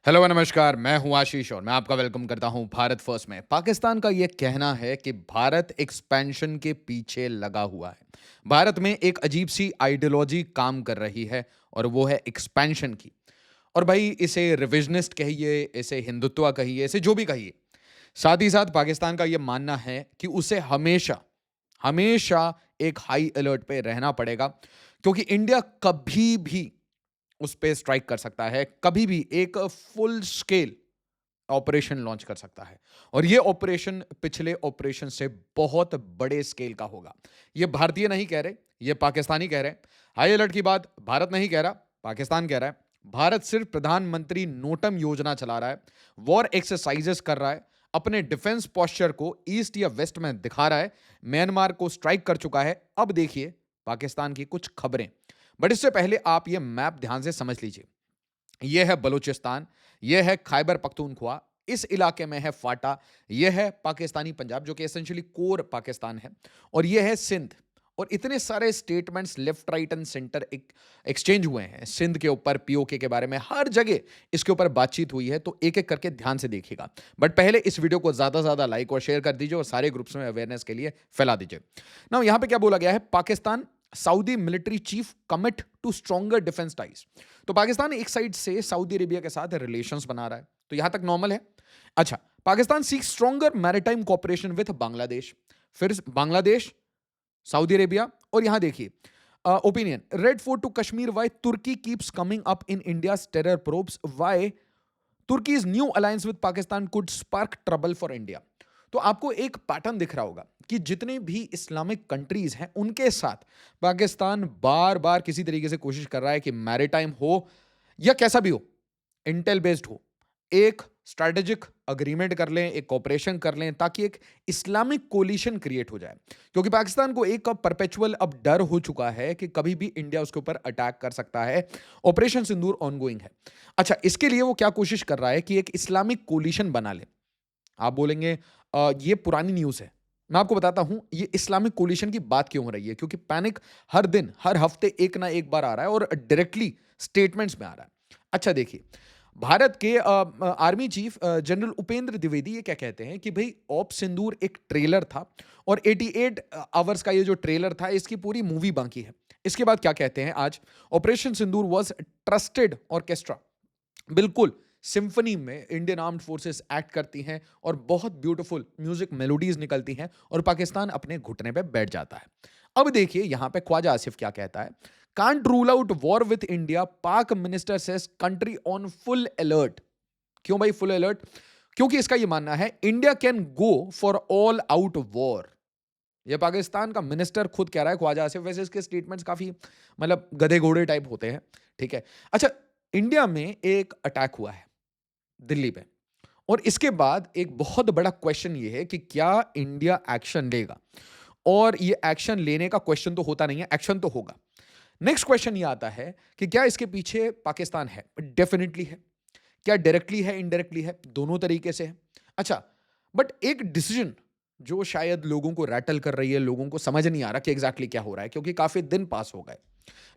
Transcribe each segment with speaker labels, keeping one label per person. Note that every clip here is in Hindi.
Speaker 1: हेलो नमस्कार, मैं हूं आशीष और मैं आपका वेलकम करता हूं भारत फर्स्ट में। पाकिस्तान का यह कहना है कि भारत एक्सपेंशन के पीछे लगा हुआ है। भारत में एक अजीब सी आइडियोलॉजी काम कर रही है और वो है एक्सपेंशन की। और भाई इसे रिविजनिस्ट कहिए, इसे हिंदुत्व कहिए, इसे जो भी कहिए। साथ ही साथ पाकिस्तान का यह मानना है कि उसे हमेशा हमेशा एक हाई अलर्ट पे रहना पड़ेगा, क्योंकि इंडिया कभी भी उस पे स्ट्राइक कर सकता है, कभी भी एक फुल स्केल ऑपरेशन लॉन्च कर सकता है। और ये ऑपरेशन पिछले ऑपरेशन से बहुत बड़े स्केल का होगा। ये भारतीय नहीं कह रहे, ये पाकिस्तानी कह रहे हैं। हाई अलर्ट की बात भारत नहीं कह रहा, पाकिस्तान कह रहा है। भारत सिर्फ प्रधानमंत्री नोटम योजना चला रहा है, वॉर एक्सरसाइजेस कर रहा है, अपने डिफेंस पोस्चर को ईस्ट या वेस्ट में दिखा रहा है। म्यांमार को स्ट्राइक कर चुका है। अब देखिए पाकिस्तान की कुछ खबरें। बट इससे पहले आप ये मैप ध्यान से समझ लीजिए। यह है बलूचिस्तान, यह है खैबर पख्तूनख्वा, इस इलाके में है फाटा, यह है पाकिस्तानी पंजाब जो कि एसेंशियली कोर पाकिस्तान है, और यह है सिंध। और इतने सारे statements left right and centre exchange हुए हैं सिंध के ऊपर, पीओके के बारे में, हर जगह इसके ऊपर बातचीत हुई है। तो एक एक करके ध्यान से देखिएगा। बट पहले इस वीडियो को ज्यादा से ज्यादा लाइक और शेयर कर दीजिए और सारे ग्रुप्स में अवेयरनेस के लिए फैला दीजिए ना। यहां पे क्या बोला गया है? Pakistan Saudi military chief commit to stronger defence ties. तो पाकिस्तान एक साइड से सऊदी अरेबिया के साथ रिलेशंस बना रहा है, तो यहां तक नॉर्मल है। अच्छा, Pakistan seeks stronger maritime cooperation with Bangladesh. फिर बांग्लादेश, सऊदी अरेबिया, और यहां देखिए opinion Red Fort to Kashmir, why Turkey keeps coming up in India terror probes, why Turkey's new alliance with Pakistan could spark trouble for India. तो आपको एक पैटर्न दिख रहा होगा कि जितने भी इस्लामिक कंट्रीज हैं उनके साथ पाकिस्तान बार बार किसी तरीके से कोशिश कर रहा है कि मैरिटाइम हो या कैसा भी हो, इंटेल बेस्ड हो, एक स्ट्रेटेजिक अग्रीमेंट कर लें, एक कॉपरेशन कर लें, ताकि एक इस्लामिक कोलिशन क्रिएट हो जाए। क्योंकि पाकिस्तान को एक परपेचुअल अब डर हो चुका है कि कभी भी इंडिया उसके ऊपर अटैक कर सकता है। ऑपरेशन सिंदूर ऑनगोइंग है। अच्छा, इसके लिए वो क्या कोशिश कर रहा है कि एक इस्लामिक कोलिशन बना ले। आप बोलेंगे ये पुरानी न्यूज़ है। मैं आपको बताता हूँ ये इस्लामिक कोलिशन की बात क्यों हो रही है, क्योंकि पैनिक हर दिन, हर हफ्ते एक ना एक बार आ रहा है और डायरेक्टली स्टेटमेंट्स में आ रहा है। अच्छा देखिए, भारत के army chief general Upendra Dwivedi ये क्या कहते हैं कि भाई ऑप सिंदूर एक ट्रेलर था और 88 आवर्स का ये जो ट्रेलर था इसकी पूरी मूवी बाकी है। इसके बाद क्या कहते हैं आज? Operation Sindoor was trusted orchestra. बिल्कुल सिम्फनी में इंडियन आर्म्ड फोर्सेस एक्ट करती हैं और बहुत ब्यूटीफुल म्यूजिक मेलोडीज निकलती हैं और पाकिस्तान अपने घुटने पे बैठ जाता है। अब देखिए यहां पे ख्वाजा आसिफ क्या कहता है। Can't rule out war with India, Pak minister says country on full alert. क्यों भाई फुल अलर्ट? क्योंकि इसका यह मानना है India can go for all out war. ये पाकिस्तान का मिनिस्टर खुद कह रहा है, ख्वाजा आसिफ। वैसे इसके स्टेटमेंट्स काफी मतलब गधे घोड़े टाइप होते हैं, ठीक है। अच्छा, इंडिया में एक अटैक हुआ है दिल्ली पे, और इसके बाद एक बहुत बड़ा क्वेश्चन ये है कि क्या इंडिया एक्शन लेगा। और ये एक्शन लेने का क्वेश्चन तो होता नहीं है, एक्शन तो होगा। नेक्स्ट क्वेश्चन ये आता है कि क्या इसके पीछे पाकिस्तान है? डेफिनेटली है। क्या डायरेक्टली है, इनडायरेक्टली है? दोनों तरीके से है। अच्छा, बट एक डिसीजन जो शायद लोगों को रैटल कर रही है, लोगों को समझ नहीं आ रहा कि एग्जैक्टली क्या हो रहा है, क्योंकि काफी दिन पास हो गए।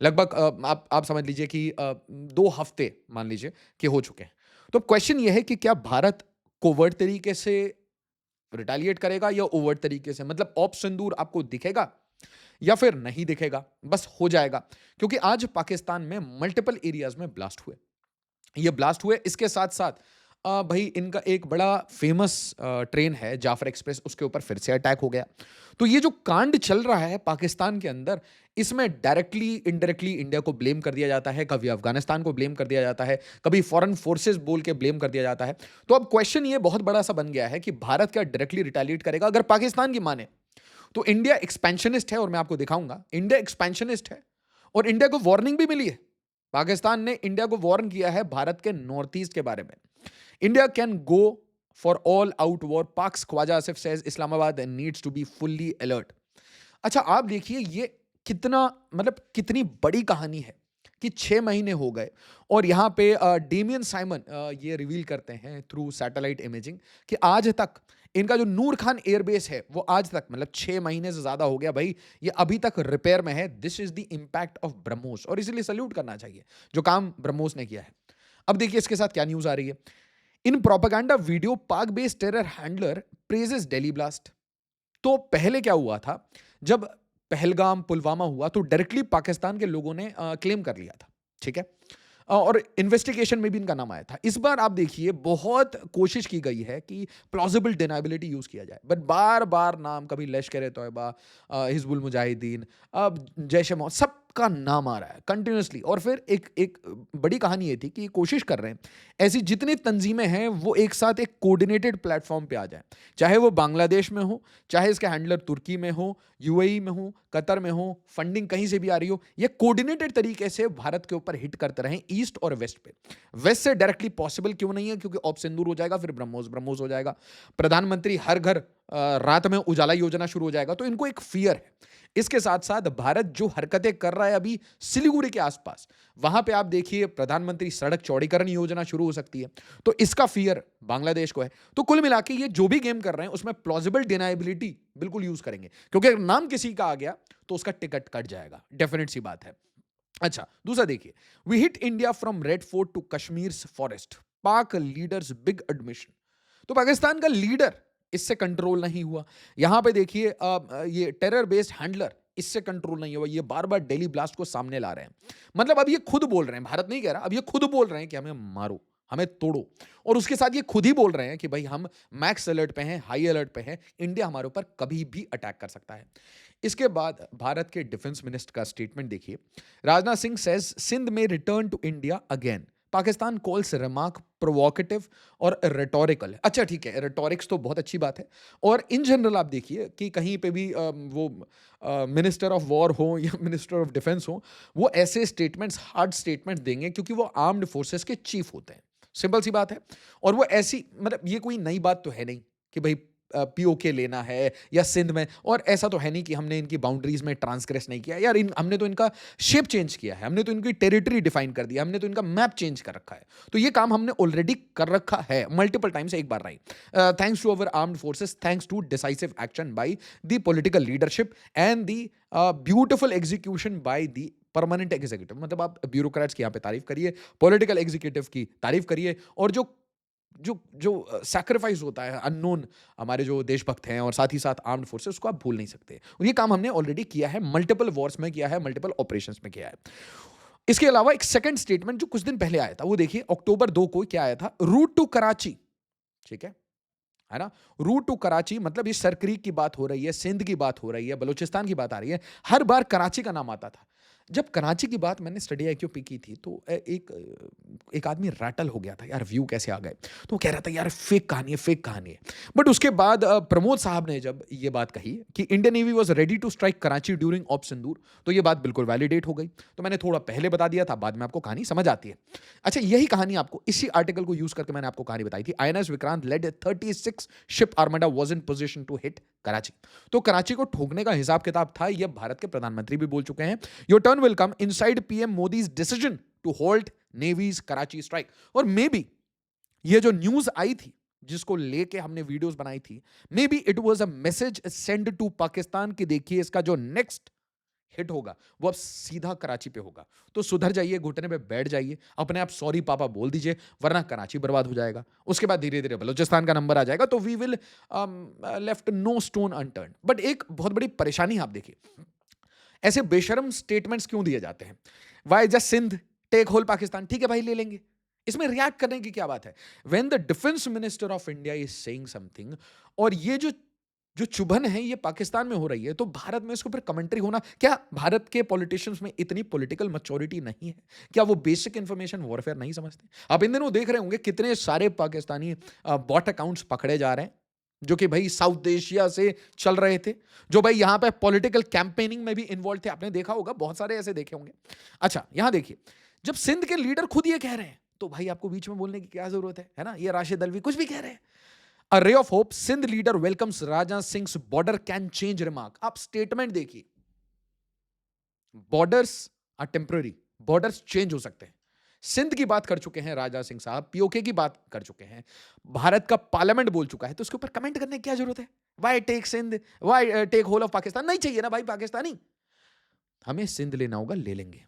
Speaker 1: लगभग आप समझ लीजिए कि 2 हफ्ते मान लीजिए कि हो चुके हैं। तो क्वेश्चन ये है कि क्या भारत कोवर्ट तरीके से रिटेलिएट करेगा या ओवर्ट तरीके से? मतलब ऑप सिंदूर आपको दिखेगा या फिर नहीं दिखेगा, बस हो जाएगा। क्योंकि आज पाकिस्तान में मल्टीपल एरियाज में ब्लास्ट हुए। ये ब्लास्ट हुए, इसके साथ साथ भाई इनका एक बड़ा फेमस ट्रेन है जाफर एक्सप्रेस, उसके ऊपर फिर से अटैक हो गया। तो ये जो कांड चल रहा है पाकिस्तान के अंदर, इसमें डायरेक्टली इनडायरेक्टली इंडिया को ब्लेम कर दिया जाता है, कभी अफगानिस्तान को ब्लेम कर दिया जाता है, कभी फॉरेन फोर्सेस बोल के ब्लेम कर दिया जाता है। तो अब क्वेश्चन ये बहुत बड़ा सा बन गया है कि भारत क्या डायरेक्टली रिटेलिएट करेगा? अगर पाकिस्तान की माने तो इंडिया एक्सपेंशनिस्ट है, और मैं आपको दिखाऊंगा इंडिया एक्सपेंशनिस्ट है। और इंडिया को वार्निंग भी मिली है। पाकिस्तान ने इंडिया को वार्न किया है भारत के नॉर्थ ईस्ट के बारे में। India can go for all out war, Pak's Khawaja Asif says Islamabad needs to be fully alert. अच्छा, आप देखिए ये कितना मतलब कितनी बड़ी कहानी है कि 6 महीने हो गए और यहाँ पे डेमियन साइमन ये रिवील करते हैं थ्रू सैटेलाइट इमेजिंग कि आज तक इनका जो नूर खान एयरबेस है वो आज तक मतलब 6 महीने से ज्यादा हो गया भाई, ये अभी तक रिपेयर में है। This is the impact of BrahMos, और इसीलिए सल्यूट करना चाहिए जो काम ब्रह्मोस ने किया है। अब देखिए इसके साथ क्या न्यूज आ रही है। इन प्रोपेगेंडा वीडियो पाक based terror handler praises Delhi blast. तो पहले क्या हुआ था, जब पहलगाम पुलवामा हुआ तो डायरेक्टली पाकिस्तान के लोगों ने क्लेम कर लिया था, ठीक है। और इन्वेस्टिगेशन में भी इनका नाम आया था। इस बार आप देखिए बहुत कोशिश की गई है कि प्लॉजिबल डिनाबिलिटी यूज किया जाए, बट बार बार नाम, कभी लश्कर तौयबा, हिजबुल मुजाहिदीन, अब जैश ए मोहम्मद, सबका नाम आ रहा है कंटिन्यूसली। और फिर एक एक बड़ी कहानी ये थी कि कोशिश कर रहे हैं ऐसी जितनी तंजीमें हैं वो एक साथ एक कोऑर्डिनेटेड प्लेटफॉर्म पे आ जाए, चाहे वो बांग्लादेश में हो, चाहे इसके हैंडलर तुर्की में हो, यूएई में हो, कतर में हो, फंडिंग कहीं से भी आ रही हो, ये कोऑर्डिनेटेड तरीके से भारत के ऊपर हिट करते रहें ईस्ट और वेस्ट पे। वेस्ट से डायरेक्टली पॉसिबल क्यों नहीं है, क्योंकि ऑप सिंदूर हो जाएगा, फिर ब्रह्मोस ब्रह्मोस हो जाएगा, प्रधानमंत्री हर घर रात में उजाला योजना शुरू हो जाएगा, तो इनको एक फियर है। इसके साथ साथ भारत जो हरकतें कर रहा है अभी सिलीगुड़ी के आसपास, वहां पे आप देखिए प्रधानमंत्री सड़क चौड़ीकरण योजना शुरू हो सकती है, तो इसका फियर बांग्लादेश को है। तो कुल मिला के ये जो भी गेम कर रहे हैं उसमें प्लॉजिबल डिनाइबिलिटी बिल्कुल यूज करेंगे, क्योंकि अगर नाम किसी का आ गया तो उसका टिकट कट जाएगा, डेफिनेट सी बात है। अच्छा, दूसरा देखिए, we hit India from Red Fort to Kashmir forest, Pak leaders big admission. तो पाकिस्तान का लीडर इससे कंट्रोल नहीं हुआ। यहां पे देखिए ये टेरर बेस्ड हैंडलर इससे कंट्रोल नहीं हुआ, ये बार बार दिल्ली ब्लास्ट को सामने ला रहे हैं। मतलब अब ये खुद बोल रहे हैं, भारत नहीं कह रहा, अब ये खुद बोल रहे हैं कि हमें मारो, हमें तोड़ो। और उसके साथ ये खुद ही बोल रहे हैं कि भाई हम मैक्स अलर्ट पे हैं, हाई अलर्ट पे हैं, इंडिया हमारे ऊपर कभी भी अटैक कर सकता है। इसके बाद भारत के डिफेंस मिनिस्टर का स्टेटमेंट देखिए। राजनाथ सिंह सेज सिंध में return to India again, Pakistan calls remark provocative और रेटोरिकल। अच्छा ठीक है, रेटोरिक्स तो बहुत अच्छी बात है। और इन जनरल आप देखिए कि कहीं पे भी वो मिनिस्टर ऑफ वॉर हो या मिनिस्टर ऑफ डिफेंस हो, वो ऐसे स्टेटमेंट्स, हार्ड स्टेटमेंट्स देंगे क्योंकि वो आर्म्ड फोर्सेस के चीफ होते हैं, सिंपल सी बात है। और वो ऐसी, मतलब ये कोई नई बात तो है नहीं कि भाई पीओके लेना है या सिंध में, और ऐसा तो है नहीं कि हमने इनकी बाउंड्रीज में ट्रांसग्रेस नहीं किया यार, हमने तो इनका शेप चेंज किया है, हमने तो इनकी टेरिटरी डिफाइन कर दिया, हमने तो इनका मैप चेंज कर रखा है। तो ये काम हमने ऑलरेडी कर रखा है मल्टीपल टाइम्स, एक बार नहीं। Thanks to our armed forces, thanks to decisive action by the political leadership and the beautiful execution by the permanent executive. मतलब आप ब्यूरोक्रेट्स की यहाँ पे तारीफ करिए, पॉलिटिकल एग्जीक्यूटिव की तारीफ करिए, और जो जो जो सैक्रिफाइस होता है अननोन हमारे जो देशभक्त हैं और साथ ही साथ आर्म्ड फोर्सेस, उसको आप भूल नहीं सकते। और ये काम हमने ऑलरेडी किया है, मल्टीपल वॉर्स में किया है, मल्टीपल ऑपरेशंस में किया है। इसके अलावा एक सेकंड स्टेटमेंट जो कुछ दिन पहले आया था, वो देखिए अक्टूबर 2 को क्या आया था, रूट टू कराची, ठीक है ना। रूट टू कराची मतलब ये सरक्रीक की बात हो रही है, सिंध की बात हो रही है, बलूचिस्तान की बात आ रही है, हर बार कराची का नाम आता था। जब कराची की बात मैंने स्टडी आईक्यू की थी तो एक आदमी रैटल हो गया था यार, व्यू कैसे आ गए, तो वो कह रहा था यार फेक कहानी है, फेक कहानी है। बट उसके बाद प्रमोद साहब ने जब ये बात कही कि Indian navy was ready to strike Karachi during op Sindoor, तो ये बात बिल्कुल वैलिडेट हो गई। तो मैंने थोड़ा पहले बता दिया था, बाद में आपको कहानी समझ आती है। अच्छा, यही कहानी आपको, इसी आर्टिकल को यूज करके मैंने आपको कहानी बताई थी। INS Vikrant led 36 ship armada was in position to hit Karachi. तो कराची को ठोकने का हिसाब किताब था, यह भारत के प्रधानमंत्री भी बोल चुके हैं। Your turn will come inside PM Modi's decision to hold navy's Karachi strike. और मे बी ये जो न्यूज आई थी जिसको लेके हमने वीडियोस बनाई थी, may be it was a message send to Pakistan कि देखिए इसका जो नेक्स्ट हिट होगा वो अब सीधा कराची पे होगा, तो सुधर जाइए, घुटने पे बैठ जाइए, अपने आप सॉरी पापा बोल दीजिए, वरना कराची बर्बाद हो जाएगा। उसके बाद धीरे धीरे बलूचिस्तान का नंबर आ जाएगा, तो we will left no stone unturn. But एक बहुत बड़ी परेशानी आप देखिए, ऐसे बेशरम स्टेटमेंट्स क्यों दिए जाते हैं। Why just Sindh take whole Pakistan, ठीक है भाई ले लेंगे, इसमें रिएक्ट करने की क्या बात है। When the defence minister of India is saying something, और ये जो जो चुभन है ये पाकिस्तान में हो रही है, तो भारत में इसके ऊपर कमेंट्री होना, क्या भारत के पॉलिटिशियंस में इतनी पॉलिटिकल मैच्योरिटी नहीं है? क्या वो बेसिक इंफॉर्मेशन वॉरफेयर नहीं समझते? आप इन दिनों देख रहे होंगे कितने सारे पाकिस्तानी बॉट अकाउंट्स पकड़े जा रहे हैं, जो कि भाई साउथ एशिया से चल रहे थे, जो भाई यहां पे पॉलिटिकल कैंपेनिंग में भी इन्वॉल्व थे। आपने देखा होगा, बहुत सारे ऐसे देखे होंगे। अच्छा, यहां देखिए, जब सिंध के लीडर खुद ये कह रहे हैं, तो भाई आपको बीच में बोलने की क्या जरूरत है ना। ये राशिद अलवी कुछ भी कह रहे हैं। A ray of hope, Sindh leader welcomes Rajnath Singh's border can change remark. आप स्टेटमेंट देखिए, borders are temporary, borders change हो सकते हैं। सिंध की बात कर चुके हैं राजनाथ सिंह साहब, पीओके की बात कर चुके हैं, भारत का पार्लियामेंट बोल चुका है, तो उसके ऊपर कमेंट करने की क्या जरूरत है? Why take Sindh, why take whole of Pakistan? नहीं चाहिए ना भाई पाकिस्तानी। हमें सिंध लेना होगा, ले लेंगे।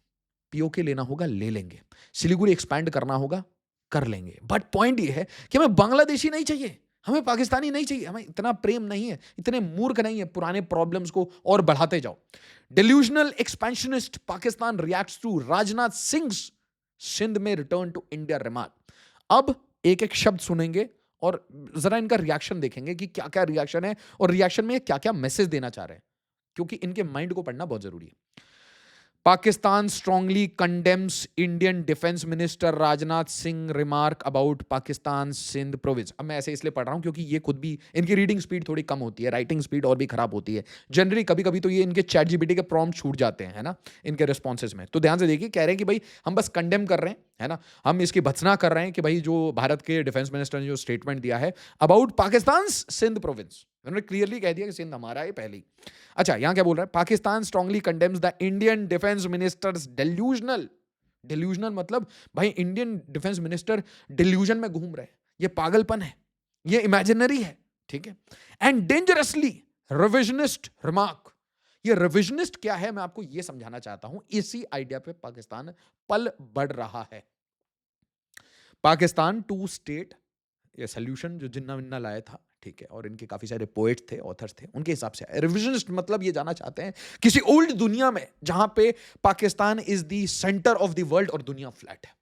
Speaker 1: पीओके लेना होगा, ले लेंगे। सिलीगुड़ी एक्सपैंड करना होगा, कर लेंगे। बट पॉइंट ये है कि हमें बांग्लादेशी नहीं चाहिए, हमें पाकिस्तानी नहीं चाहिए, हमें इतना प्रेम नहीं है, इतने मूर्ख नहीं है, पुराने प्रॉब्लम्स को और बढ़ाते जाओ। Delusional expansionist Pakistan reacts to Rajnath Singh Sindh में रिटर्न टू इंडिया रिमार्क। अब एक एक शब्द सुनेंगे और जरा इनका रिएक्शन देखेंगे कि क्या क्या रिएक्शन है और रिएक्शन में क्या क्या मैसेज देना चाह रहे हैं, क्योंकि इनके माइंड को पढ़ना बहुत जरूरी है। Pakistan strongly condemns Indian Defense Minister Rajnath Singh remark about Pakistan Sindh province। अब मैं ऐसे इसलिए पढ़ रहा हूं क्योंकि ये खुद भी इनकी रीडिंग स्पीड थोड़ी कम होती है, राइटिंग स्पीड और भी खराब होती है जनरली। कभी कभी तो ये इनके चैट जीपीटी के प्रॉम्प्ट छूट जाते हैं, है ना, इनके रिस्पॉन्सेज में। तो ध्यान से देखिए, कह रहे हैं कि भाई हम बस कंडेम कर रहे हैं, है ना, हम इसकी भत्सना कर रहे हैं कि भाई जो भारत के डिफेंस मिनिस्टर ने जो स्टेटमेंट दिया है अबाउट पाकिस्तान सिंध प्रोविंस, उन्होंने क्लियरली कह दिया कि सिंध हमारा है पहली। अच्छा, यहां क्या बोल रहा है, Pakistan strongly condemns the Indian defence ministers delusional. Delusional मतलब भाई इंडियन डिफेंस मिनिस्टर डिल्यूजन में घूम रहे हैं, ये पागलपन है, ये इमेजिनरी है, ठीक है। And dangerously revisionist remark. ये रिविजनिस्ट क्या है मैं आपको ये समझाना चाहता हूं, इसी आइडिया पे पाकिस्तान पल बढ़ रहा है। पाकिस्तान टू स्टेट ये सोल्यूशन जो जिन्ना विन्ना लाया था, ठीक है, और इनके काफी सारे पोएट थे, ऑथर्स थे, उनके हिसाब से रिविजनिस्ट मतलब ये जाना चाहते हैं किसी ओल्ड दुनिया में जहां पे Pakistan is the centre of the world और दुनिया फ्लैट है।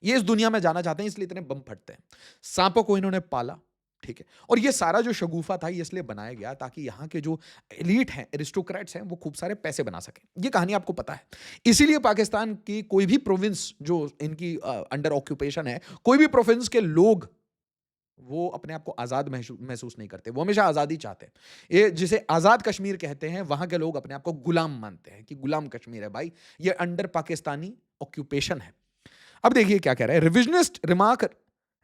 Speaker 1: ये इस दुनिया में जाना चाहते हैं, इसलिए इतने बम फटते हैं। सांपों को इन्होंने पाला, ठीक है, और ये सारा जो शगुफा था ये इसलिए बनाया गया ताकि यहाँ के जो एलीट हैं, एरिस्टोक्रेट्स हैं, वो खूब सारे पैसे बना सकें। ये कहानी आपको पता है। इसीलिए पाकिस्तान की कोई भी प्रोविंस जो इनकी अंडर ऑक्यूपेशन है, कोई भी प्रोविंस के लोग वो अपने आप को आजाद महसूस नहीं करते, वो हमेशा आजादी चाहते हैं। ये जिसे आजाद कश्मीर कहते हैं, वहां के लोग अपने आप को गुलाम मानते हैं कि गुलाम कश्मीर है भाई, ये अंडर पाकिस्तानी ऑक्यूपेशन है। अब देखिए क्या कह रहा है, revisionist remark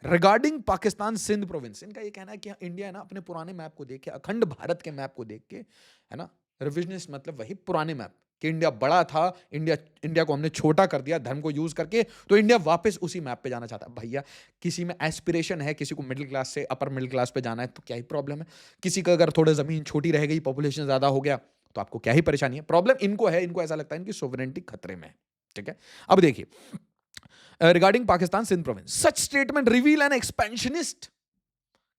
Speaker 1: regarding Pakistan Sindh province. इनका ये कहना है कि इंडिया है ना, अपने पुराने मैप को देख के, अखंड भारत के मैप को देख के, है ना, रिविजनिस्ट मतलब वही पुराने मैप कि इंडिया बड़ा था, इंडिया को हमने छोटा कर दिया धर्म को यूज करके, तो इंडिया वापस उसी मैप पे जाना चाहता है। भैया किसी में एस्पिरेशन है, किसी को मिडिल क्लास से अपर मिडिल क्लास पे जाना है, तो क्या ही प्रॉब्लम है। किसी का अगर थोड़ा जमीन छोटी रह गई, पॉपुलेशन ज्यादा हो गया, तो आपको क्या ही परेशानी है। प्रॉब्लम इनको है, इनको ऐसा लगता है इनकी सोवरेनिटी खतरे में है, ठीक है। अब देखिए, regarding Pakistan Sindh province, such statement reveal an expansionist,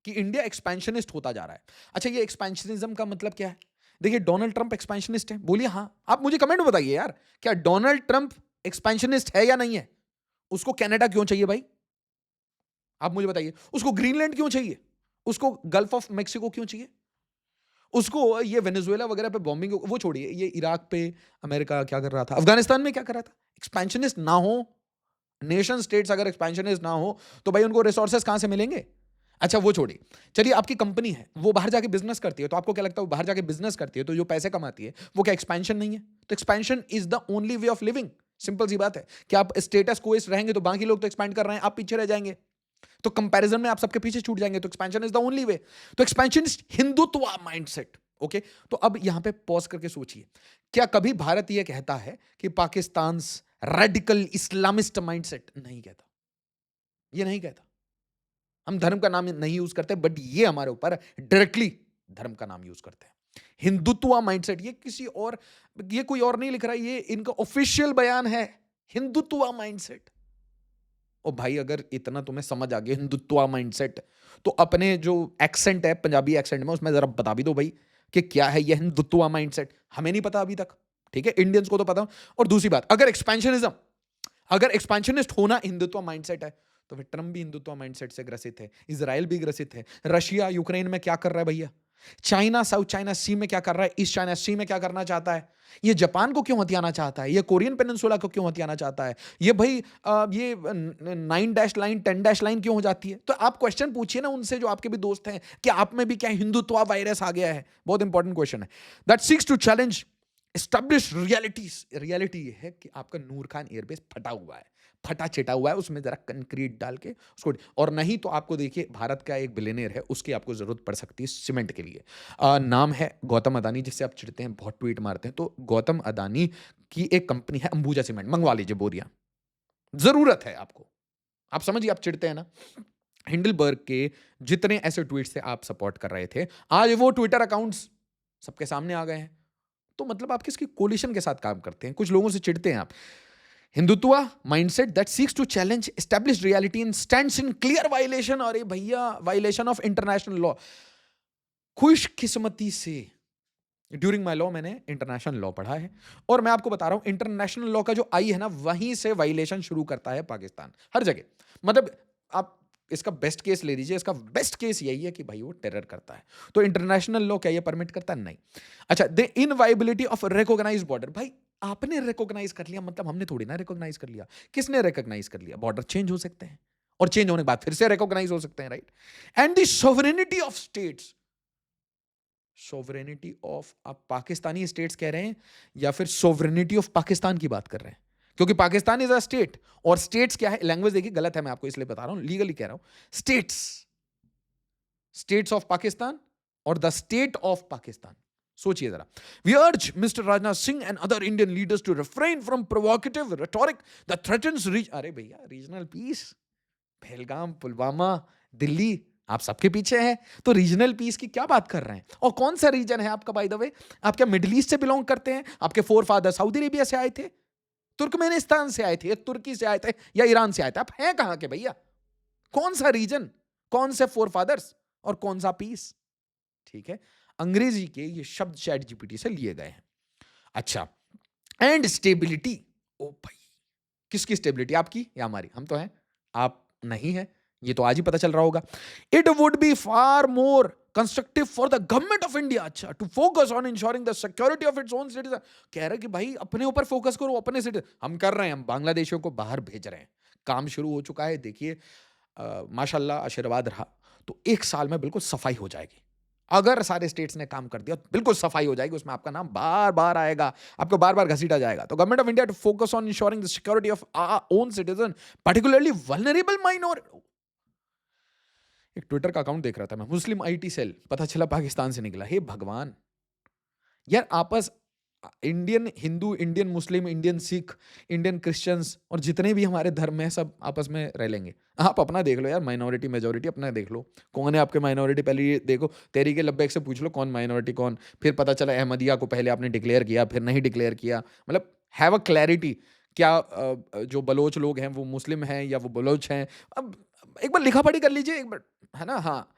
Speaker 1: कि इंडिया एक्सपेंशनिस्ट होता जा रहा है। अच्छा, ये एक्सपेंशनिज्म का मतलब क्या है? देखिए, डोनाल्ड ट्रंप एक्सपेंशनिस्ट है, बोलिए हाँ। आप मुझे कमेंट में बताइए यार, क्या डोनाल्ड ट्रंप एक्सपेंशनिस्ट है या नहीं है? उसको कनाडा क्यों चाहिए भाई? आप मुझे बताइए। उसको ग्रीनलैंड क्यों चाहिए? उसको गल्फ ऑफ मेक्सिको क्यों चाहिए? उसको ये वेनेजुएला वगैरह पे बॉम्बिंग, वो छोड़िए, ये इराक पे अमेरिका क्या कर रहा था, अफगानिस्तान में क्या कर रहा था। एक्सपेंशनिस्ट ना हो, नेशन स्टेट्स अगर एक्सपेंशनिस्ट ना हो, तो भाई उनको रिसोर्सेस कहां से मिलेंगे? अच्छा, वो छोड़िए, चलिए आपकी कंपनी है, वो बाहर जाके बिजनेस करती है, तो आपको क्या लगता है, वो बाहर जाके बिजनेस करती है तो जो पैसे कमाती है वो क्या एक्सपेंशन नहीं है? तो expansion is the only way of living. Simple सी बात है कि आप स्टेटस को इस रहेंगे तो बाकी लोग तो एक्सपेंड कर रहे हैं, आप पीछे रह जाएंगे, तो कंपैरिजन में आप सबके पीछे छूट जाएंगे। तो expansion is the only way. तो expansion is Hindutva mindset. Okay, तो अब यहां पे पॉज करके सोचिए, क्या कभी भारत यह कहता है कि पाकिस्तान रेडिकल इस्लामिस्ट माइंडसेट? नहीं कहता, ये नहीं कहता। हम धर्म का नाम नहीं यूज करते, बट ये हमारे ऊपर डायरेक्टली धर्म का नाम यूज करते हैं। हिंदुत्व माइंडसेट, ये किसी और, ये कोई और नहीं लिख रहा है, ये इनका ऑफिशियल बयान है, हिंदुत्व माइंडसेट। ओ भाई, अगर इतना तुम्हें समझ आ गया हिंदुत्व माइंडसेट, तो अपने जो एक्सेंट है पंजाबी एक्सेंट में, उसमें जरा बता भी दो भाई कि क्या है ये हिंदुत्व माइंडसेट। हमें नहीं पता अभी तक, ठीक है, इंडियंस को तो पता। और दूसरी बात, अगर एक्सपेंशनिस्ट होना हिंदुत्व माइंडसेट है, तो फिर ट्रम्प भी हिंदुत्व माइंडसेट से ग्रसित है, इजराइल भी ग्रसित है, रशिया यूक्रेन में क्या कर रहा है भैया, चाइना साउथ चाइना सी में क्या कर रहा है, ईस्ट चाइना सी में क्या करना चाहता है, ये जापान को क्यों हथियाना चाहता है, ये कोरियन पेनिनसुला को क्यों हथियाना चाहता है, ये भाई ये 9 लाइन 10 लाइन क्यों हो जाती है। तो आप क्वेश्चन पूछिए ना उनसे जो आपके भी दोस्त हैं, कि आप में भी क्या हिंदुत्व वायरस आ गया है। बहुत इंपॉर्टेंट क्वेश्चन है, that seeks to challenge establish realities. Reality ये है कि आपका नूर खान एयरबेस फटा हुआ है, फटा चिटा हुआ है, उसमें जरा कंक्रीट डाल के उसको, और नहीं तो आपको देखिए, भारत का एक बिलियनियर है, उसकी आपको जरूरत पड़ सकती है सीमेंट के लिए। नाम है गौतम अदानी, जिससे आप चिढ़ते हैं, बहुत ट्वीट मारते हैं। तो गौतम अदानी की एक कंपनी है अंबुजा सीमेंट, मंगवा लीजिए बोरियां, जरूरत है आपको। आप समझिए, आप चिढ़ते हैं ना। हिंडलबर्ग के जितने ऐसे ट्वीट से आप सपोर्ट कर रहे थे, आज वो ट्विटर अकाउंट्स सबके सामने आ गए हैं। तो मतलब आप किसकी कोलिशन के साथ काम करते हैं? कुछ लोगों से चिढ़ते हैं आप। Hindutva mindset that seeks to challenge established reality and stands in clear violation, अरे भैया वायलेशन ऑफ इंटरनेशनल लॉ। खुशकिस्मती से ड्यूरिंग माई लॉ मैंने इंटरनेशनल लॉ पढ़ा है, और मैं आपको बता रहा हूं इंटरनेशनल लॉ का जो आई है ना, वहीं से वायलेशन शुरू करता है पाकिस्तान हर जगह। मतलब आप इसका बेस्ट केस ले लीजिए, इसका बेस्ट केस यही है कि भाई वो टेरर करता है, तो इंटरनेशनल लॉ क्या ये परमिट करता है? नहीं। अच्छा, द इनवाइबिलिटी ऑफ रिकॉग्नाइज बॉर्डर, भाई आपने रिकॉग्नाइज कर लिया मतलब हमने थोड़ी ना रिकॉग्नाइज कर लिया। किसने रिकॉग्नाइज कर लिया? बॉर्डर चेंज हो सकते हैं, और चेंज होने के बाद फिर से रिकॉग्नाइज हो सकते हैं, right? And the sovereignty of states, sovereignty of, आप पाकिस्तानी स्टेट्स कह रहे हैं या फिर सोवरेनिटी ऑफ पाकिस्तान की बात कर रहे हैं? क्योंकि पाकिस्तान इज अ स्टेट, और स्टेट्स क्या है, लैंग्वेज देखिए गलत है, मैं आपको इसलिए बता रहा हूं, लीगली कह रहा हूं स्टेट्स, स्टेट्स ऑफ पाकिस्तान और द स्टेट ऑफ पाकिस्तान। सोचिए जरा। We urge mister Rajnath Singh and other Indian leaders to refrain from provocative rhetoric that threatens अरे भैया रीजनल पीस, पहलगाम, पुलवामा, दिल्ली, आप सबके पीछे हैं, तो रीजनल पीस की क्या बात कर रहे हैं? और कौन सा रीजन है आपका, बाय द वे? आप क्या मिडिल ईस्ट से बिलोंग करते हैं? आपके फोर फादर सऊदी अरेबिया से आए थे, तुर्कमेनिस्तान से आए थे, या तुर्की से आए थे, या ईरान से आए थे? आप हैं कहां के भैया? कौन सा रीजन, कौन से फोर फादर्स, और कौन सा पीस? ठीक है, अंग्रेजी के ये शब्द चैट जीपीटी से लिए गए हैं। अच्छा, एंड स्टेबिलिटी, ओ भाई किसकी स्टेबिलिटी, आपकी या हमारी? हम तो हैं, आप नहीं है, ये तो आज ही पता चल रहा होगा। It would be far more constructive for the government of India, अच्छा, to focus on ensuring the security of its own citizen. कह रहे कि भाई अपने ऊपर फोकस करो, अपने सिटीजन। हम कर रहे हैं, हम बांग्लादेशियों को बाहर भेज रहे हैं, काम शुरू हो चुका है। देखिए माशाल्लाह आशीर्वाद रहा तो 1 साल में बिल्कुल सफाई हो जाएगी। अगर सारे स्टेट्स ने काम कर दिया तो बिल्कुल सफाई हो जाएगी, उसमें आपका नाम बार बार आएगा, आपको बार बार घसीटा जाएगा। तो government of India to focus on ensuring the security of our own citizen, particularly vulnerable minority. एक ट्विटर का अकाउंट देख रहा था मैं, मुस्लिम आईटी सेल, पता चला पाकिस्तान से निकला। हे भगवान यार, आपस Indian Hindu, Indian Muslim, Indian Sikh, Indian Christians और जितने भी हमारे धर्म हैं सब आपस में रह लेंगे। आप अपना देख लो यार, माइनॉरिटी मेजॉरिटी अपना देख लो, कौन है आपके माइनॉरिटी? पहले ये देखो, तहरीक लब्बैक से पूछ लो कौन माइनॉरिटी कौन, फिर पता चला अहमदिया को पहले आपने डिक्लेयर किया फिर नहीं डिक्लेयर किया। मतलब हैव अ क्लैरिटी, क्या जो बलोच लोग हैं वो मुस्लिम हैं या वो बलोच हैं? अब एक बार लिखा पढ़ी कर लीजिए एक बार, है ना? हाँ,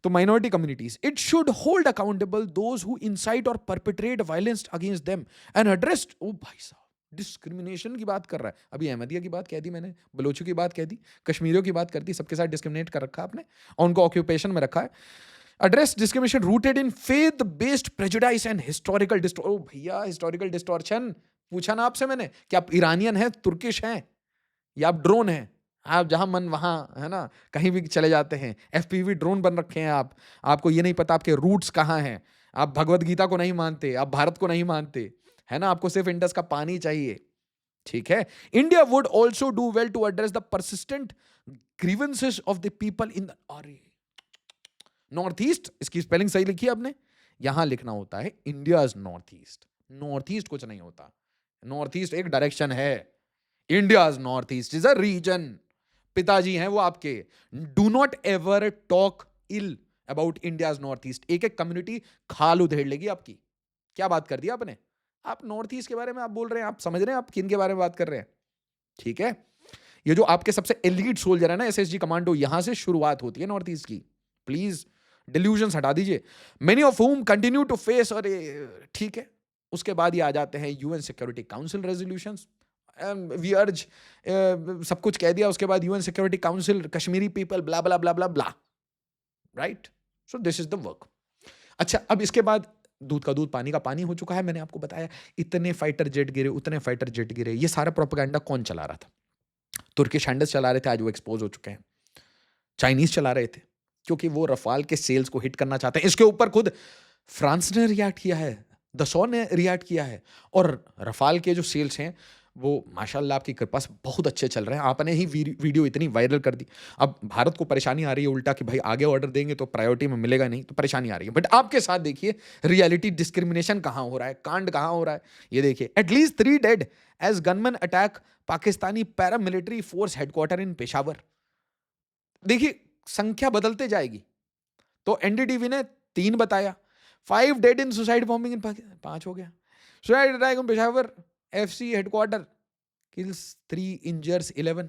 Speaker 1: तो minority communities, it should hold accountable those who incite और perpetrate violence against them and address. ओ भाई साहब, डिस्क्रिमिनेशन की बात कर रहा है। अभी अहमदिया की बात कह दी मैंने, बलोचों की बात कह दी, कश्मीरियों की बात कर दी, सबके साथ डिस्क्रिमिनेट कर रखा आपने और उनको ऑक्यूपेशन में रखा है। Address discrimination rooted in faith based prejudice and historical ओ भैया, हिस्टोरिकल डिस्टॉर्शन पूछा ना आपसे मैंने कि आप ईरानियन हैं, तुर्किश हैं, या आप ड्रोन हैं? आप जहां मन वहां, है ना, कहीं भी चले जाते हैं, एफपीवी ड्रोन बन रखे हैं आप। आपको ये नहीं पता आपके रूट्स कहाँ हैं, आप भगवत गीता को नहीं मानते, आप भारत को नहीं मानते, है ना, आपको सिर्फ इंडस का पानी चाहिए। ठीक है, India would also do well to address the persistent grievances of the people in the, अरे नॉर्थ ईस्ट, इसकी स्पेलिंग सही लिखी है आपने, यहां लिखना होता है India north east. North east कुछ नहीं होता, नॉर्थ ईस्ट एक डायरेक्शन है, India north east is a region. पिताजी हैं वो आपके, do not ever talk ill about India's north east. एक एक कम्युनिटी खाल उधेड़ लेगी आपकी। क्या बात कर दी आपने? आप नॉर्थ ईस्ट के बारे में आप बोल रहे हैं, आप समझ रहे हैं आप किन के बारे में बात कर रहे हैं? ठीक है, ये जो आपके सबसे एलीट सोल्जर है ना, एसएसजी कमांडो, यहां से शुरुआत होती है नॉर्थ ईस्ट की। प्लीज डिल्यूजन हटा दीजिए। Many of whom continue to face, और ठीक है, उसके बाद ये आ जाते हैं UN security council resolutions, we urge, सब कुछ कह दिया, उसके बाद UN security council, Kashmiri people, blah blah blah blah blah, right? So this is the work. अच्छा, अब इसके बाद दूध का दूध पानी का पानी हो चुका है। मैंने आपको बताया इतने फाइटर जेट गिरे, उतने फाइटर जेट गिरे, ये सारा प्रोपेगेंडा कौन चला रहा था? तुर्किश हैंडल्स चला रहे थे, आज वो एक्सपोज हो चुके हैं। चाइनीज चला रहे थे, क्योंकि वो रफाल के सेल्स को हिट करना चाहते हैं। इसके ऊपर खुद फ्रांस ने रिएक्ट किया है, दसॉ ने रिएक्ट किया है, और रफाल के जो सेल्स हैं वो माशाल्लाह आपकी कृपा से बहुत अच्छे चल रहे हैं। आपने ही वीडियो इतनी वायरल कर दी। अब भारत को परेशानी आ रही है उल्टा कि भाई आगे ऑर्डर देंगे तो प्रायोरिटी में मिलेगा नहीं, तो परेशानी आ रही है। बट आपके साथ देखिए रियलिटी, डिस्क्रिमिनेशन कहाँ हो रहा है, कांड कहाँ हो रहा है, ये देखिए। At least 3 dead as gunman attack Pakistani paramilitary force headquarter in Peshawar. देखिए संख्या बदलते जाएगी, तो एनडीटीवी ने 3 बताया, 5 डेड इन सुसाइड बॉम्बिंग इन पाकिस्तान, 5 हो गया। Suicide attack in Peshawar FC headquarter, kills 3, इंजर्स 11,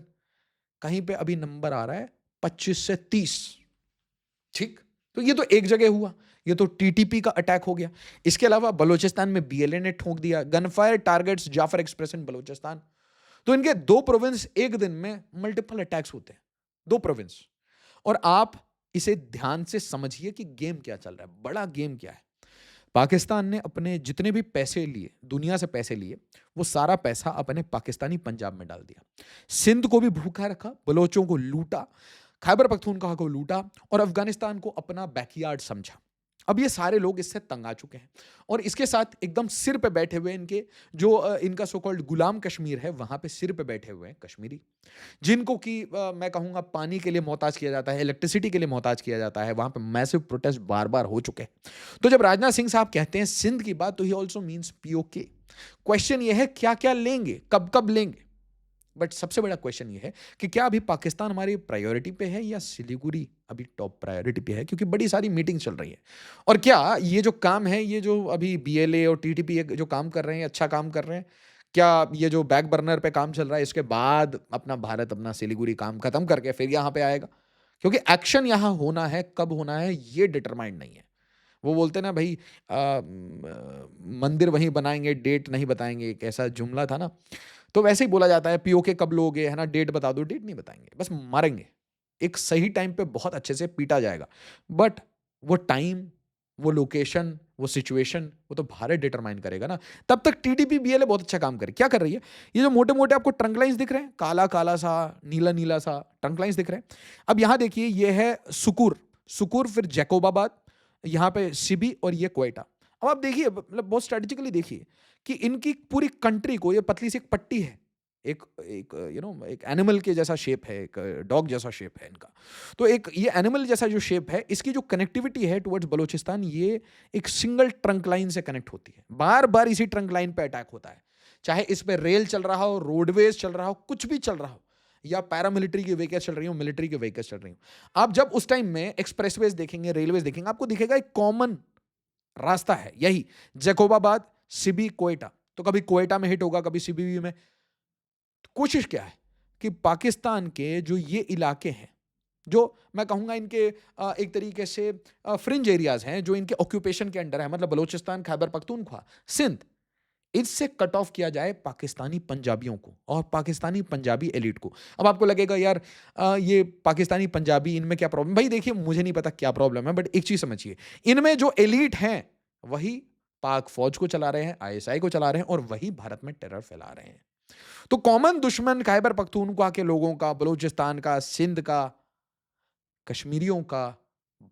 Speaker 1: कहीं पे अभी नंबर आ रहा है 25 से 30। ठीक, तो ये तो एक जगह हुआ, ये तो टीटीपी का अटैक हो गया। इसके अलावा बलूचिस्तान में बीएलए ने ठोक दिया, gunfire targets Jaffar Express in Balochistan. तो इनके दो प्रोविंस एक दिन में मल्टीपल अटैक्स होते हैं, दो प्रोविंस। और आप इसे ध्यान से समझिए कि गेम क्या चल रहा है, बड़ा गेम क्या है। पाकिस्तान ने अपने जितने भी पैसे लिए, दुनिया से पैसे लिए, वो सारा पैसा अपने पाकिस्तानी पंजाब में डाल दिया। सिंध को भी भूखा रखा, बलोचों को लूटा, खैबर पख्तूनख्वा को लूटा और अफगानिस्तान को अपना बैकयार्ड समझा। अब ये सारे लोग इससे तंग आ चुके हैं और इसके साथ एकदम सिर पे बैठे हुए इनके जो इनका सो कॉल्ड गुलाम कश्मीर है, वहां पे सिर पे बैठे हुए हैं कश्मीरी, जिनको कि मैं कहूंगा पानी के लिए मोहताज किया जाता है, इलेक्ट्रिसिटी के लिए मोहताज किया जाता है। वहां पे मैसिव प्रोटेस्ट बार बार हो चुके हैं। तो जब राजनाथ सिंह साहब कहते हैं सिंध की बात, तो he also means PoK. Question ये है क्या क्या लेंगे, कब कब लेंगे। बट सबसे बड़ा क्वेश्चन ये है कि क्या अभी पाकिस्तान हमारी प्रायोरिटी पे है या सिलीगुड़ी अभी टॉप प्रायोरिटी पे है, क्योंकि बड़ी सारी मीटिंग चल रही है। और क्या ये जो काम है, ये जो अभी बीएलए और टीटीपी जो काम कर रहे हैं, अच्छा काम कर रहे हैं, क्या ये जो बैक बर्नर पे काम चल रहा है, इसके बाद अपना भारत अपना सिलीगुड़ी काम खत्म करके फिर यहाँ पे आएगा? क्योंकि एक्शन यहाँ होना है, कब होना है ये डिटरमाइंड नहीं है। वो बोलते ना भाई, मंदिर वहीं बनाएंगे, डेट नहीं बताएंगे, एक ऐसा जुमला था ना। तो वैसे ही बोला जाता है पीओके कब लोगे, है ना, डेट बता दो, डेट नहीं बताएंगे, बस मारेंगे। एक सही टाइम पे बहुत अच्छे से पीटा जाएगा, बट वो टाइम, वो लोकेशन, वो सिचुएशन, वो तो भारत डिटरमाइन करेगा ना। तब तक टीटीपी बीएलए बहुत अच्छा काम करे। क्या कर रही है, ये जो मोटे मोटे आपको ट्रंक लाइंस दिख रहे हैं, काला काला सा, नीला नीला सा ट्रंक लाइंस दिख रहे हैं। अब यहां देखिए, ये है सुकुर, सुकुर फिर जैकोबाबाद, यहाँ पे सिबी और ये क्वेटा। अब आप देखिए, मतलब बहुत स्ट्रेटेजिकली देखिए कि इनकी पूरी कंट्री को ये पतली सी एक पट्टी है, एक एक एक एनिमल के जैसा शेप है, एक डॉग जैसा शेप है इनका। तो एक ये एनिमल जैसा जो शेप है, इसकी जो कनेक्टिविटी है टुवर्ड्स बलूचिस्तान, ये एक सिंगल ट्रंक लाइन से कनेक्ट होती है। बार बार इसी ट्रंक लाइन पे अटैक होता है, चाहे इस पे रेल चल रहा हो, रोडवेज चल रहा हो, कुछ भी चल रहा हो, या पैरामिलिट्री की व्हीकल्स चल रही हो, मिलिट्री की व्हीकल्स चल रही हो। आप जब उस टाइम में एक्सप्रेसवेज देखेंगे, रेलवेज देखेंगे, आपको दिखेगा एक कॉमन रास्ता है, यही जैकोबाबाद सिबी कोयटा। तो कभी कोयटा में हिट होगा, कभी सिबी में। तो कोशिश क्या है कि पाकिस्तान के जो ये इलाके हैं, जो मैं कहूंगा इनके एक तरीके से फ्रिंज एरियाज हैं, जो इनके ऑक्यूपेशन के अंडर है, मतलब बलूचिस्तान, खैबर पख्तूनख्वा, सिंध, इससे कट ऑफ किया जाए पाकिस्तानी पंजाबियों को और पाकिस्तानी पंजाबी एलिट को। अब आपको लगेगा यार ये पाकिस्तानी पंजाबी, इनमें क्या प्रॉब्लम? भाई देखिए, मुझे नहीं पता क्या प्रॉब्लम है, बट एक चीज समझिए, इनमें जो एलिट हैं वही पाक फौज को चला रहे हैं, आईएसआई को चला रहे हैं, और वही भारत में टेरर फैला रहे हैं। तो कॉमन दुश्मन खैबर पख्तूनख्वा के लोगों का, बलूचिस्तान का, सिंध का, कश्मीरियों का,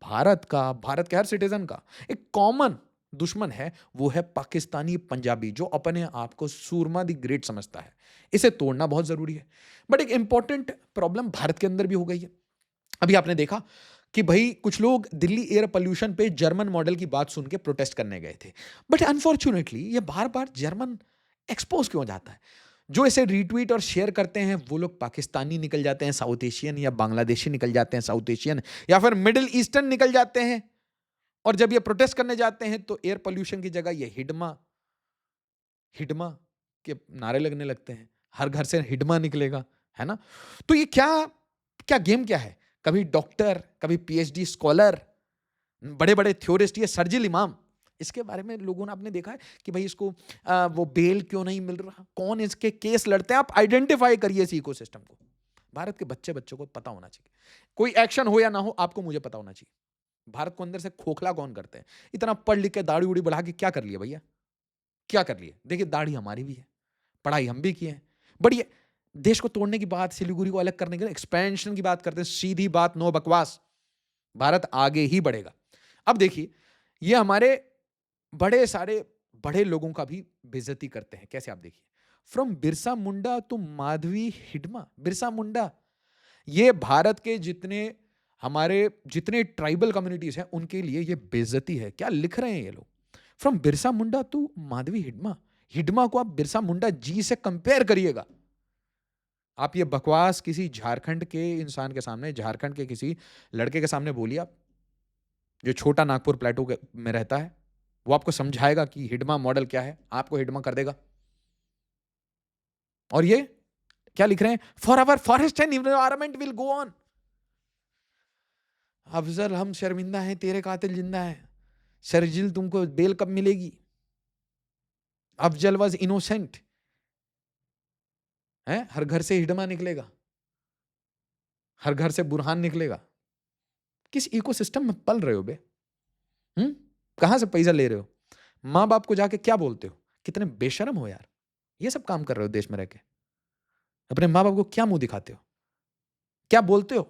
Speaker 1: भारत का, भारत के हर सिटीजन का एक कॉमन दुश्मन है, वो है पाकिस्तानी पंजाबी, जो अपने आप को सूरमा दी ग्रेट समझता है। इसे तोड़ना बहुत जरूरी है। बट एक इंपॉर्टेंट प्रॉब्लम भारत के अंदर भी हो गई है। अभी आपने देखा कि भाई कुछ लोग दिल्ली एयर पोल्यूशन पे जर्मन मॉडल की बात सुन के प्रोटेस्ट करने गए थे, बट अनफॉर्चुनेटली ये बार बार जर्मन एक्सपोज क्यों हो जाता है? जो इसे रीट्वीट और शेयर करते हैं वो लोग पाकिस्तानी निकल जाते हैं, साउथ एशियन या बांग्लादेशी निकल जाते हैं, साउथ एशियन या फिर मिडिल ईस्टर्न निकल जाते हैं। और जब ये प्रोटेस्ट करने जाते हैं तो एयर पोल्यूशन की जगह ये हिडमा हिडमा के नारे लगने लगते हैं। हर घर से हिडमा निकलेगा, है ना? तो ये क्या क्या गेम क्या है? कभी डॉक्टर, कभी पीएचडी स्कॉलर, बड़े बड़े थ्योरिस्ट, ये सर्जिल इमाम, इसके बारे में लोगों ने आपने देखा है कि भाई इसको वो बेल क्यों नहीं मिल रहा, कौन इसके केस लड़ते हैं? आप आइडेंटिफाई करिए इस इकोसिस्टम को। भारत के बच्चे बच्चों को पता होना चाहिए, कोई एक्शन हो या ना हो, आपको मुझे पता होना चाहिए। भारत को अंदर से खोखला कौन करते हैं? इतना पढ़ लिख के दाढ़ी उड़ी बढ़ा के क्या कर लिया भैया? क्या कर लिए? देखिए, दाढ़ी हमारी भी है, पढ़ाई हम भी किए हैं, बट ये देश को तोड़ने की बात, सिलीगुड़ी को अलग करने के लिए एक्सपेंशन की बात करते हैं। सीधी बात, नो बकवास। भारत आगे ही बढ़ेगा। अब देखिए, ये हमारे बड़े सारे बड़े लोगों का भी बेइज्जती करते हैं। कैसे? आप देखिए, फ्रॉम बिरसा मुंडा टू माधवी हिडमा। बिरसा मुंडा, ये भारत के जितने हमारे जितने ट्राइबल कम्युनिटीज हैं उनके लिए ये बेइज्जती है। क्या लिख रहे हैं ये लोग? From Birsa Munda to Madhavi Hidma. हिडमा को आप बिरसा मुंडा जी से कंपेयर करिएगा। आप ये बकवास किसी झारखंड के इंसान के सामने, झारखंड के किसी लड़के के सामने बोलिए, आप जो छोटा नागपुर प्लेटू में रहता है, वो आपको समझाएगा कि हिडमा मॉडल क्या है, आपको हिडमा कर देगा। और ये क्या लिख रहे हैं? For our forest and environment will go on. Afzal, हम शर्मिंदा हैं, तेरे कातिल जिंदा है। शर्जिल, तुमको बेल कब मिलेगी? अफजल वॉज इनोसेंट है। हर घर से हिडमा निकलेगा, हर घर से बुरहान निकलेगा। किस इकोसिस्टम में पल रहे हो बे? कहां से पैसा ले रहे हो? माँ बाप को जाके क्या बोलते हो? कितने बेशरम हो यार, ये सब काम कर रहे हो देश में रह के। अपने माँ बाप को क्या मुंह दिखाते हो? क्या बोलते हो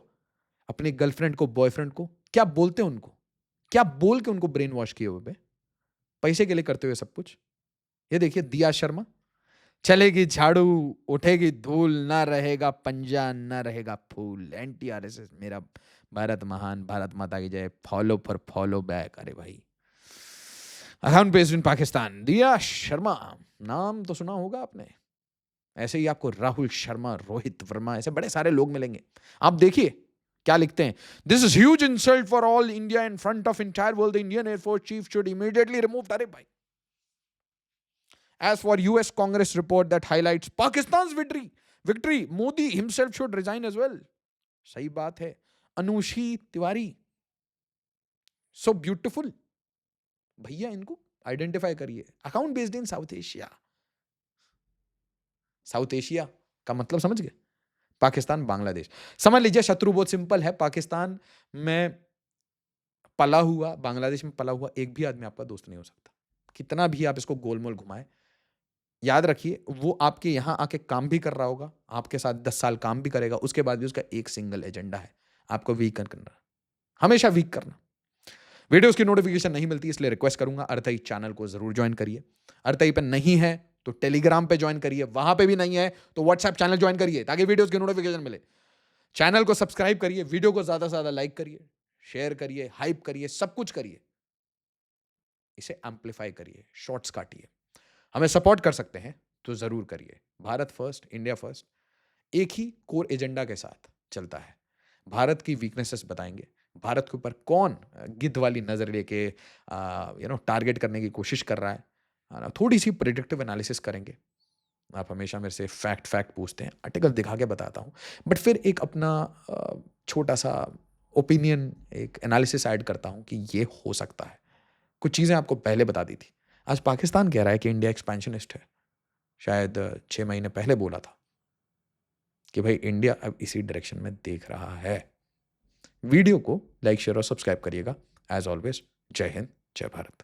Speaker 1: अपनी गर्लफ्रेंड को, बॉयफ्रेंड को? क्या बोलते हो उनको? क्या बोल के उनको ब्रेन वॉश किए हुए बे? पैसे के लिए करते हुए सब कुछ। ये देखिए दिया शर्मा, चलेगी झाड़ू, उठेगी धूल, ना रहेगा पंजा, ना रहेगा फूल। एंटी आरएसएस, मेरा भारत महान, भारत माता की जय, फॉलो फॉर फॉलो बैक। अरे भाई, अकाउंट बेस्ड इन पाकिस्तान, दिया शर्मा, नाम तो सुना होगा आपने। ऐसे ही आपको राहुल शर्मा, रोहित वर्मा, ऐसे बड़े सारे लोग मिलेंगे। आप देखिए क्या लिखते हैं। This is huge insult for all India in front of entire world, the Indian air force chief should immediately remove. अरे भाई, as for US Congress report that highlights Pakistan's victory, Modi himself should resign as well. सही बात है। अनुशी तिवारी, so beautiful, भैया इनको आइडेंटिफाई करिए। Account based in south Asia, south Asia का मतलब समझ गए? पाकिस्तान, बांग्लादेश। समझ लीजिए शत्रु बहुत सिंपल है। पाकिस्तान में पला हुआ, बांग्लादेश में पला हुआ एक भी आदमी आपका दोस्त नहीं हो सकता, कितना भी आप इसको गोलमोल घुमाएं। याद रखिए, वो आपके यहां आके काम भी कर रहा होगा, आपके साथ 10 साल काम भी करेगा, उसके बाद भी उसका एक सिंगल एजेंडा है, आपको वीक करना, हमेशा वीक करना। वीडियोस की नोटिफिकेशन नहीं मिलती, इसलिए रिक्वेस्ट करूंगा अर्थई चैनल को जरूर ज्वाइन करिए। अर्थई पे नहीं है तो टेलीग्राम पे ज्वाइन करिए, वहां पे भी नहीं है तो व्हाट्सएप चैनल ज्वाइन करिए, ताकि वीडियोस की नोटिफिकेशन मिले। चैनल को सब्सक्राइब करिए, वीडियो को ज्यादा से ज्यादा लाइक करिए, शेयर करिए, हाइप करिए, सब कुछ करिए, इसे एम्पलीफाई करिए, शॉर्ट्स काटिए। हमें सपोर्ट कर सकते हैं तो जरूर करिए। भारत फर्स्ट, इंडिया फर्स्ट एक ही कोर एजेंडा के साथ चलता है। भारत की वीकनेसेस बताएंगे, भारत के ऊपर कौन गिद्ध वाली नजर लेके टारगेट करने की कोशिश कर रहा है, थोड़ी सी प्रिडिक्टिव एनालिसिस करेंगे। आप हमेशा मेरे से फैक्ट पूछते हैं, आर्टिकल दिखा के बताता हूँ, बट फिर एक अपना छोटा सा ओपिनियन, एक एनालिसिस ऐड करता हूँ कि ये हो सकता है। कुछ चीज़ें आपको पहले बता दी थी। आज पाकिस्तान कह रहा है कि इंडिया एक्सपेंशनिस्ट है। शायद 6 महीने पहले बोला था कि भाई इंडिया अब इसी डायरेक्शन में देख रहा है। वीडियो को लाइक, शेयर और सब्सक्राइब करिएगा। एज ऑलवेज, जय हिंद, जय भारत।